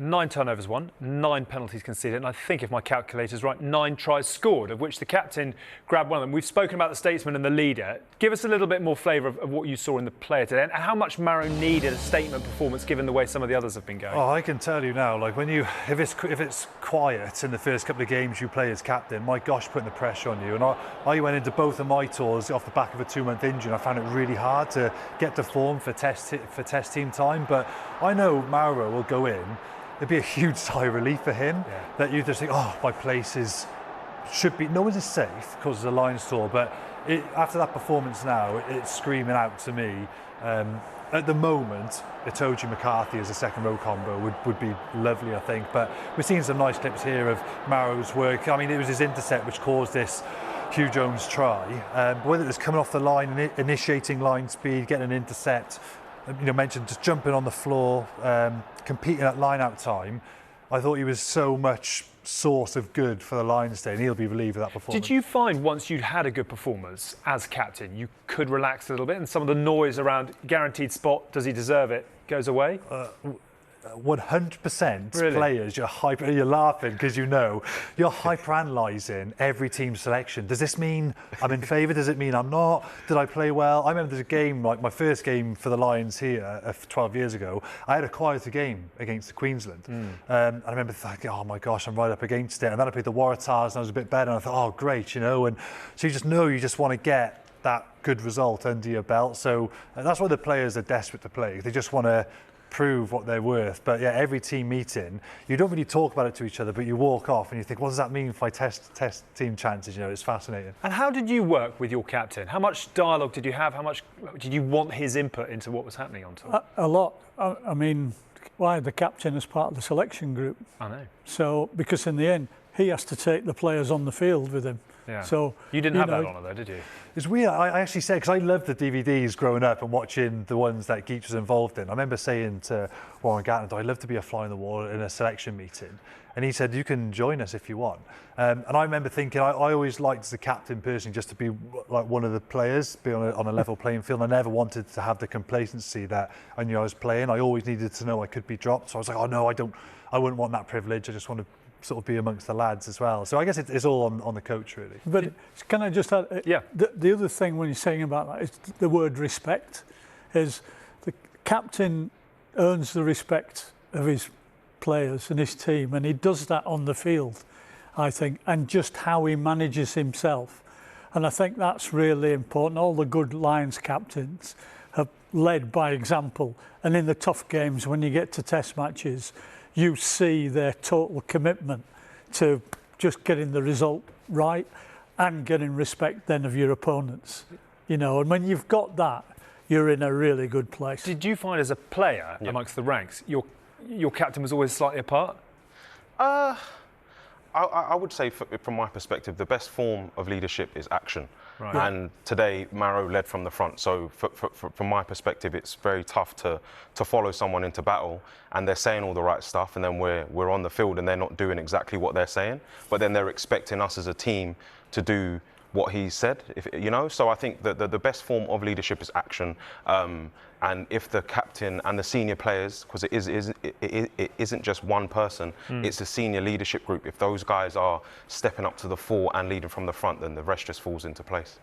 9 turnovers won, 9 penalties conceded, and I think if my calculator's right, 9 tries scored, of which the captain grabbed one of them. We've spoken about the statesman and the leader. Give us a little bit more flavour of what you saw in the player today, and how much Maro needed a statement performance given the way some of the others have been going. Oh, I can tell you now, like if it's quiet in the first couple of games you play as captain, my gosh, putting the pressure on you. And I went into both of my tours off the back of a 2-month injury, and I found it really hard to get to form for test team time. But I know Maro will go in. It'd be a huge sigh of relief for him that you just think, oh, my place should be. No one's as safe because it's a Lions tour, but after that performance now, it's screaming out to me. At the moment, Itoje McCarthy as a second row combo would be lovely, I think. But we're seeing some nice clips here of Maro's work. I mean, it was his intercept which caused this Hugh Jones try. Whether it was coming off the line, initiating line speed, getting an intercept, mentioned just jumping on the floor, competing at line-out time. I thought he was so much source of good for the Lions today, and he'll be relieved of that performance. Did you find once you'd had a good performance as captain, you could relax a little bit, and some of the noise around guaranteed spot, does he deserve it, goes away? 100% Really? Players, you're laughing because you're hyper-analysing every team selection. Does this mean I'm in favour? Does it mean I'm not? Did I play well? I remember there's a game, like my first game for the Lions here 12 years ago, I had a quieter game against the Queensland. I remember thinking, oh my gosh, I'm right up against it. And then I played the Waratahs and I was a bit better, and I thought, oh great, and so you just want to get that good result under your belt. So that's why the players are desperate to play. They just want to prove what they're worth. But yeah, every team meeting, you don't really talk about it to each other, but you walk off and you think, what does that mean if I test team chances? It's fascinating. And how did you work with your captain? How much dialogue did you have? How much did you want his input into what was happening on tour? A lot. I mean, the captain is part of the selection group. I know. So, because in the end, he has to take the players on the field with him. Yeah. So you didn't have that honour though, did you? It's weird. I actually said, because I loved the DVDs growing up and watching the ones that Geach was involved in. I remember saying to Warren Gatland, I'd love to be a fly on the wall in a selection meeting. And he said, you can join us if you want. And I remember thinking, I always liked as the captain personally just to be like one of the players, be on a level playing field. I never wanted to have the complacency that I knew I was playing. I always needed to know I could be dropped. So I was like, oh no, I wouldn't want that privilege. I just want to sort of be amongst the lads as well. So I guess it's all on the coach really. But can I just add, the other thing when you're saying about that is the word respect. Is the captain earns the respect of his players and his team, and he does that on the field, I think, and just how he manages himself. And I think that's really important. All the good Lions captains have led by example, and in the tough games when you get to test matches, you see their total commitment to just getting the result right and getting respect then of your opponents. And when you've got that, you're in a really good place. Did you find as a player amongst the ranks, your captain was always slightly apart? I would say, from my perspective, the best form of leadership is action. Right. And today, Maro led from the front. So from my perspective, it's very tough to follow someone into battle and they're saying all the right stuff, and then we're on the field and they're not doing exactly what they're saying. But then they're expecting us as a team to do what he said, So I think that the best form of leadership is action. And if the captain and the senior players, because it isn't just one person, it's a senior leadership group. If those guys are stepping up to the fore and leading from the front, then the rest just falls into place.